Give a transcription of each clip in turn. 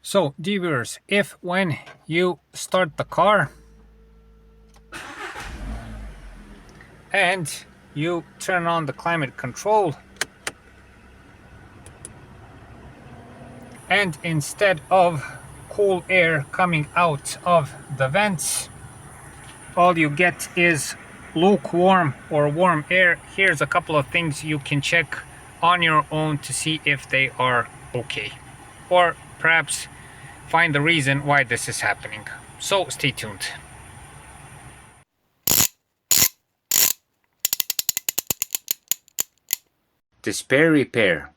So, dear viewers, if when you start the car and you turn on the climate control, and instead of cool air coming out of the vents, all you get is lukewarm or warm air, here's a couple of things you can check on your own to see if they are okay, or perhaps find the reason why this is happening. So stay tuned. The spare repair.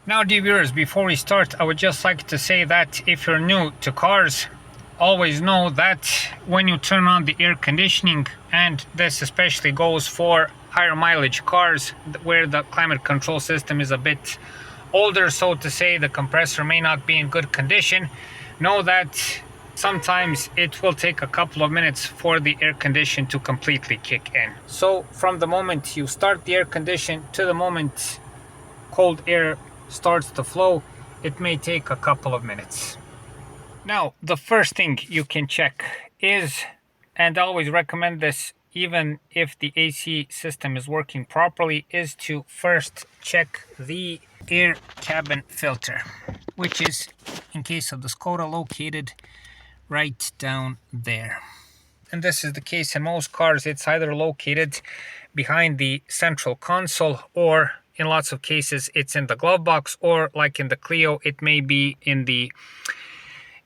Now, dear viewers, before we start, I would just like to say that if you're new to cars, always know that when you turn on the air conditioning, and this especially goes for higher mileage cars where the climate control system is a bit older, so to say, the compressor may not be in good condition, know that sometimes it will take a couple of minutes for the air condition to completely kick in. So from the moment you start the air condition to the moment cold air starts to flow, it may take a couple of minutes. Now, the first thing you can check is, and I always recommend this even if the AC system is working properly, is to first check the air cabin filter, which is, in case of the Skoda, located right down there. And this is the case in most cars. It's either located behind the central console, or in lots of cases it's in the glove box, or like in the Clio it may be in the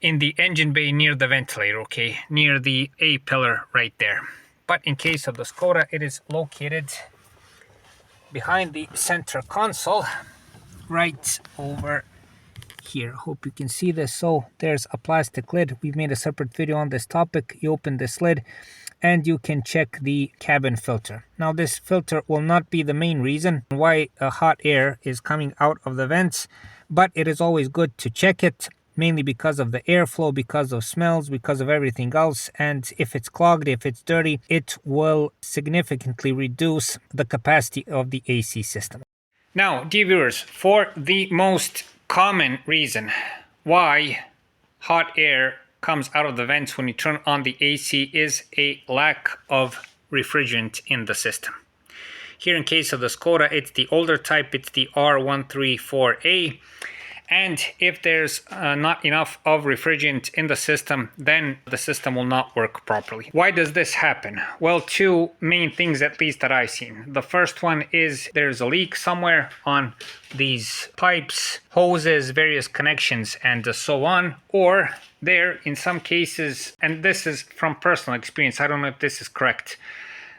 engine bay near the ventilator, okay, near the A pillar right there. But in case of the Skoda, it is located behind the center console right over here. Hope you can see this. So there's a plastic lid. We've made a separate video on this topic. You open this lid and you can check the cabin filter. Now, this filter will not be the main reason why hot air is coming out of the vents, but it is always good to check it, mainly because of the airflow, because of smells, because of everything else. And if it's clogged, if it's dirty, it will significantly reduce the capacity of the AC system. Now, dear viewers, for the most common reason why hot air comes out of the vents when you turn on the AC is a lack of refrigerant in the system. Here, in case of the Skoda, it's the older type, it's the R134A. And if there's not enough of refrigerant in the system, then the system will not work properly. Why does this happen? Well, two main things, at least, that I've seen. The first one is there's a leak somewhere on these pipes, hoses, various connections, and so on. Or there, in some cases, and this is from personal experience, I don't know if this is correct,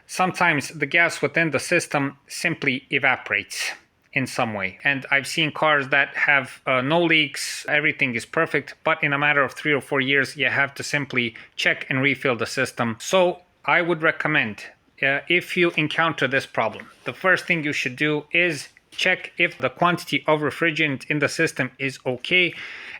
sometimes the gas within the system simply evaporates in some way. And I've seen cars that have no leaks, everything is perfect, but in a matter of 3 or 4 years, you have to simply check and refill the system. So I would recommend, if you encounter this problem, the first thing you should do is check if the quantity of refrigerant in the system is okay,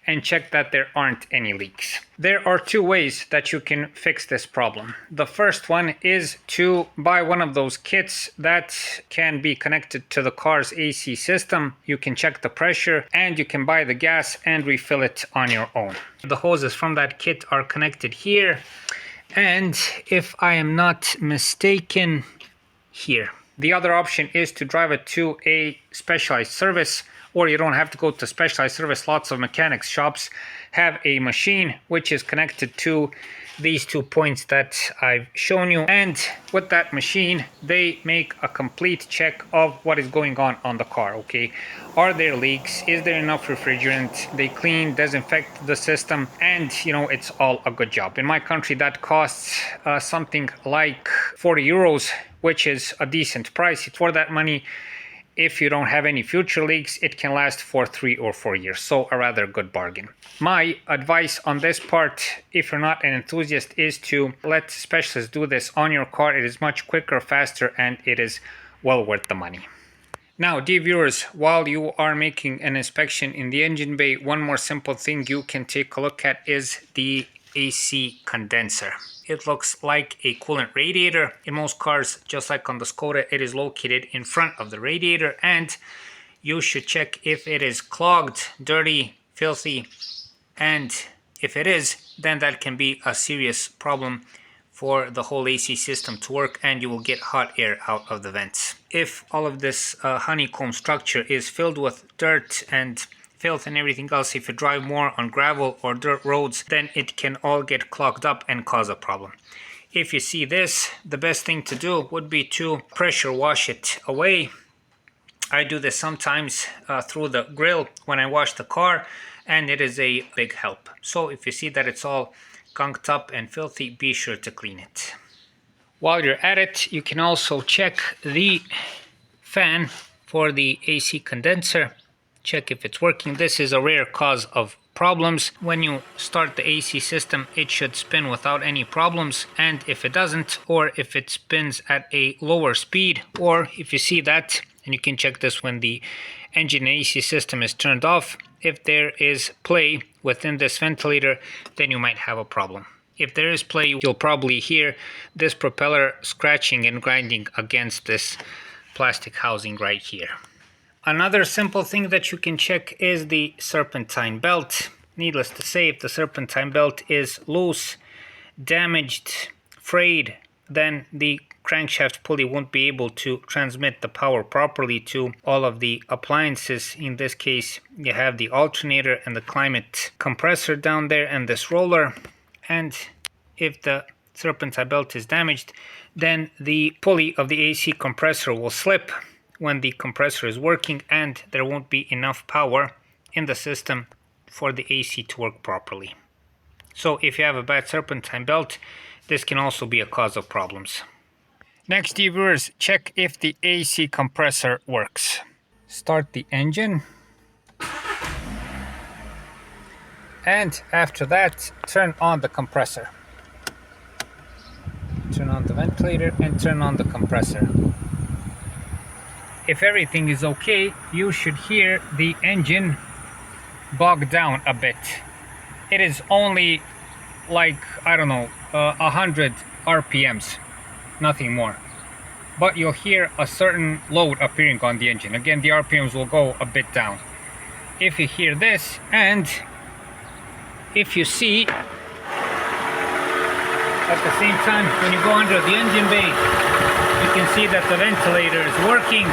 and check that there aren't any leaks. There are two ways that you can fix this problem. The first one is to buy one of those kits that can be connected to the car's AC system. You can check the pressure and you can buy the gas and refill it on your own. The hoses from that kit are connected here, and if I am not mistaken, here. The other option is to drive it to a specialized service, or you don't have to go to specialized service. Lots of mechanics shops have a machine which is connected to these 2 points that I've shown you. And with that machine, they make a complete check of what is going on the car, okay? Are there leaks? Is there enough refrigerant? They clean, disinfect the system, and, you know, it's all a good job. In my country, that costs something like 40 euros, which is a decent price. For that money, if you don't have any future leaks, it can last for 3 or 4 years. So a rather good bargain. My advice on this part, if you're not an enthusiast, is to let specialists do this on your car. It is much quicker, faster, and it is well worth the money. Now, dear viewers, while you are making an inspection in the engine bay, one more simple thing you can take a look at is the AC condenser. It looks like a coolant radiator. In most cars, just like on the Skoda, it is located in front of the radiator, and you should check if it is clogged, dirty, filthy, And if it is, then that can be a serious problem for the whole AC system to work, and you will get hot air out of the vents. If all of this honeycomb structure is filled with dirt and filth and everything else, if you drive more on gravel or dirt roads, then it can all get clogged up and cause a problem. If you see this, the best thing to do would be to pressure wash it away. I do this sometimes through the grill when I wash the car, and it is a big help. So if you see that it's all gunked up and filthy, be sure to clean it. While you're at it, you can also check the fan for the AC condenser. Check if it's working. This is a rare cause of problems. When you start the AC system, it should spin without any problems, and if it doesn't, or if it spins at a lower speed, or if you see that, and you can check this when the engine AC system is turned off, if there is play within this ventilator, then you might have a problem. If there is play, you'll probably hear this propeller scratching and grinding against this plastic housing right here. Another simple thing that you can check is the serpentine belt. Needless to say, if the serpentine belt is loose, damaged, frayed, then the crankshaft pulley won't be able to transmit the power properly to all of the appliances. In this case, you have the alternator and the climate compressor down there and this roller. And if the serpentine belt is damaged, then the pulley of the AC compressor will slip when the compressor is working, and there won't be enough power in the system for the AC to work properly. So if you have a bad serpentine belt, this can also be a cause of problems. Next, viewers, check if the AC compressor works. Start the engine. And after that, turn on the compressor. Turn on the ventilator and turn on the compressor. If everything is okay, you should hear the engine bog down a bit. It is only like, I don't know, 100 RPMs, nothing more. But you'll hear a certain load appearing on the engine. Again, the RPMs will go a bit down. If you hear this, and if you see, at the same time, when you go under the engine bay, you can see that the ventilator is working.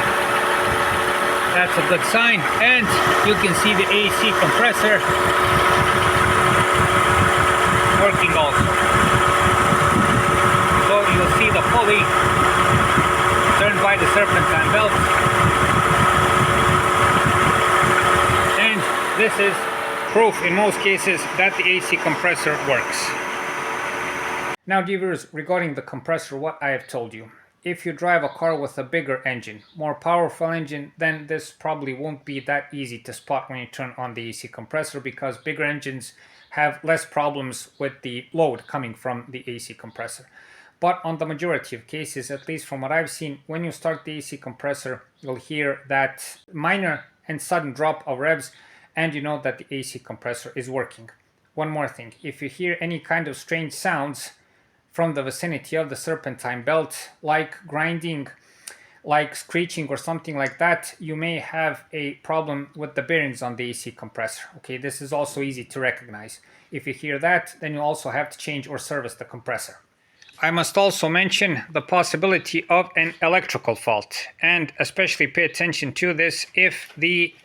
That's a good sign. And you can see the AC compressor working also. So you'll see the pulley turned by the serpentine belt. And this is proof in most cases that the AC compressor works. Now, viewers, regarding the compressor, what I have told you. If you drive a car with a bigger engine, more powerful engine, then this probably won't be that easy to spot when you turn on the AC compressor, because bigger engines have less problems with the load coming from the AC compressor. But on the majority of cases, at least from what I've seen, when you start the AC compressor, you'll hear that minor and sudden drop of revs, and you know that the AC compressor is working. One more thing, if you hear any kind of strange sounds from the vicinity of the serpentine belt, like grinding, like screeching or something like that, you may have a problem with the bearings on the AC compressor. Okay, this is also easy to recognize. If you hear that, then you also have to change or service the compressor. I must also mention the possibility of an electrical fault, and especially pay attention to this if the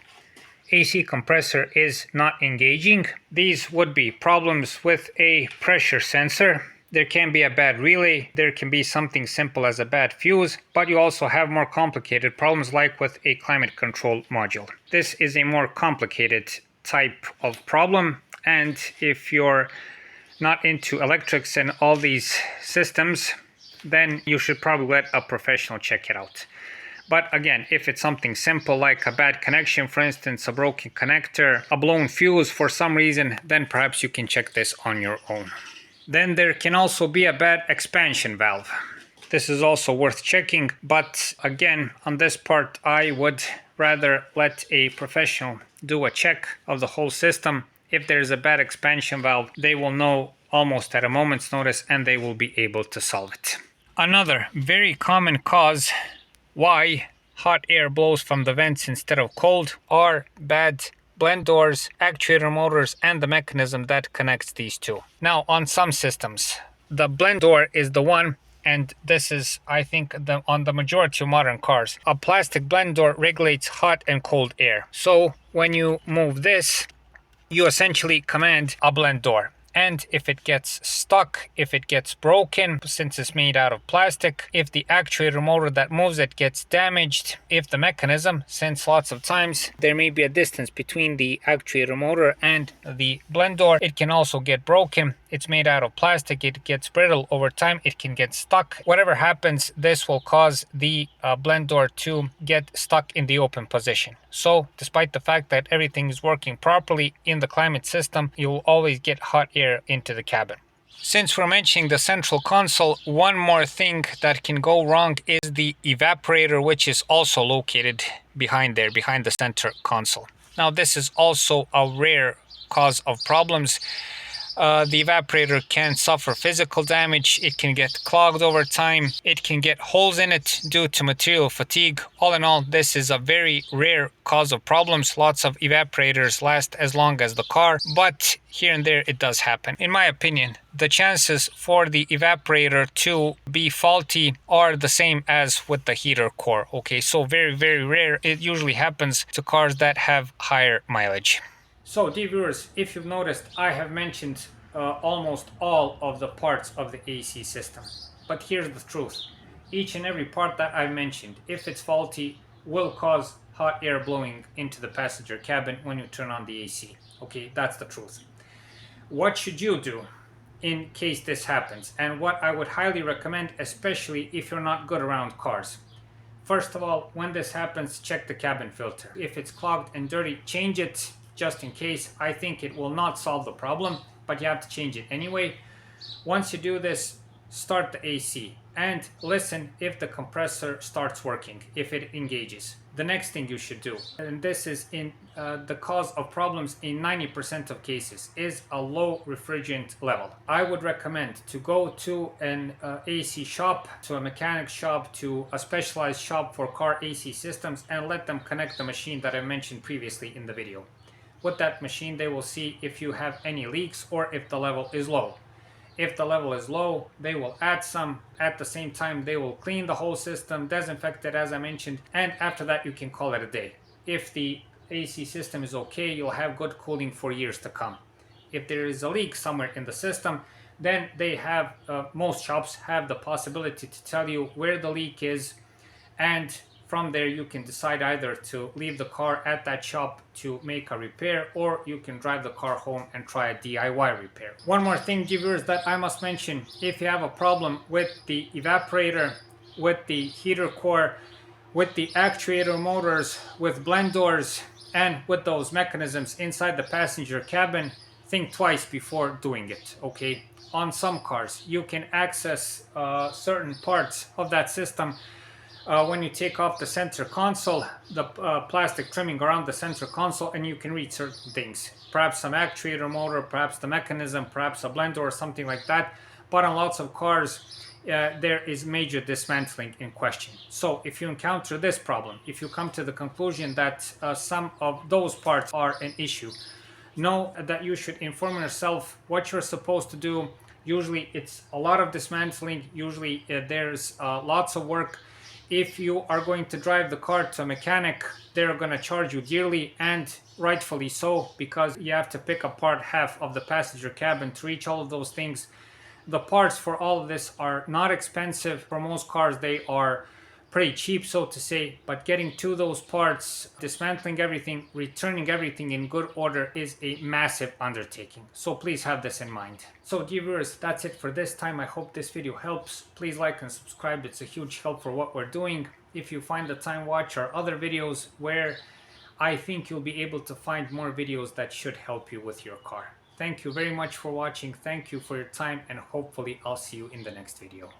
AC compressor is not engaging. These would be problems with a pressure sensor. There can be a bad relay, there can be something simple as a bad fuse, but you also have more complicated problems like with a climate control module. This is a more complicated type of problem, and if you're not into electrics and all these systems, then you should probably let a professional check it out. But again, if it's something simple like a bad connection, for instance, a broken connector, a blown fuse for some reason, then perhaps you can check this on your own. Then there can also be a bad expansion valve. This is also worth checking, but again, on this part, I would rather let a professional do a check of the whole system. If there's a bad expansion valve, they will know almost at a moment's notice, and they will be able to solve it. Another very common cause why hot air blows from the vents instead of cold are bad blend doors, actuator motors, and the mechanism that connects these two. Now, on some systems, the blend door is the one, and this is, I think, on the majority of modern cars. A plastic blend door regulates hot and cold air. So when you move this, you essentially command a blend door. And if it gets stuck, if it gets broken, since it's made out of plastic, if the actuator motor that moves it gets damaged, if the mechanism, since lots of times there may be a distance between the actuator motor and the blend door, it can also get broken. It's made out of plastic, it gets brittle over time, it can get stuck. Whatever happens, this will cause the blend door to get stuck in the open position. So despite the fact that everything is working properly in the climate system, you'll always get hot air into the cabin. Since we're mentioning the central console, one more thing that can go wrong is the evaporator, which is also located behind there, behind the center console. Now, this is also a rare cause of problems. The evaporator can suffer physical damage, it can get clogged over time, it can get holes in it due to material fatigue. All in all, this is a very rare cause of problems. Lots of evaporators last as long as the car, but here and there it does happen. In my opinion, the chances for the evaporator to be faulty are the same as with the heater core. Okay, so very, very rare. It usually happens to cars that have higher mileage. So, dear viewers, if you've noticed, I have mentioned almost all of the parts of the AC system. But here's the truth. Each and every part that I've mentioned, if it's faulty, will cause hot air blowing into the passenger cabin when you turn on the AC. Okay, that's the truth. What should you do in case this happens? And what I would highly recommend, especially if you're not good around cars. First of all, when this happens, check the cabin filter. If it's clogged and dirty, change it. Just in case. I think it will not solve the problem, but you have to change it anyway. Once you do this, start the AC and listen if the compressor starts working, if it engages. The next thing you should do, and this is in the cause of problems in 90% of cases, is a low refrigerant level. I would recommend to go to an AC shop, to a mechanic shop, to a specialized shop for car AC systems, and let them connect the machine that I mentioned previously in the video. With that machine, they will see if you have any leaks or if the level is low. If the level is low, they will add some. At the same time, they will clean the whole system, disinfect it as I mentioned, and after that you can call it a day. If the AC system is okay, you'll have good cooling for years to come. If there is a leak somewhere in the system, then they have, most shops have the possibility to tell you where the leak is, and from there you can decide either to leave the car at that shop to make a repair, or you can drive the car home and try a DIY repair. One more thing, viewers, that I must mention: if you have a problem with the evaporator, with the heater core, with the actuator motors, with blend doors, and with those mechanisms inside the passenger cabin, think twice before doing it, okay? On some cars, you can access certain parts of that system when you take off the center console, the plastic trimming around the center console, and you can read certain things. Perhaps some actuator motor, perhaps the mechanism, perhaps a blender or something like that. But on lots of cars, there is major dismantling in question. So if you encounter this problem, if you come to the conclusion that some of those parts are an issue, know that you should inform yourself what you're supposed to do. Usually it's a lot of dismantling, usually there's lots of work. If you are going to drive the car to a mechanic, they're going to charge you dearly, and rightfully so, because you have to pick apart half of the passenger cabin to reach all of those things. The parts for all of this are not expensive. For most cars, they are pretty cheap, so to say, but getting to those parts, dismantling everything, returning everything in good order is a massive undertaking. So please have this in mind. So dear viewers, that's it for this time. I hope this video helps. Please like and subscribe. It's a huge help for what we're doing. If you find the time, watch our other videos where I think you'll be able to find more videos that should help you with your car. Thank you very much for watching. Thank you for your time, and hopefully I'll see you in the next video.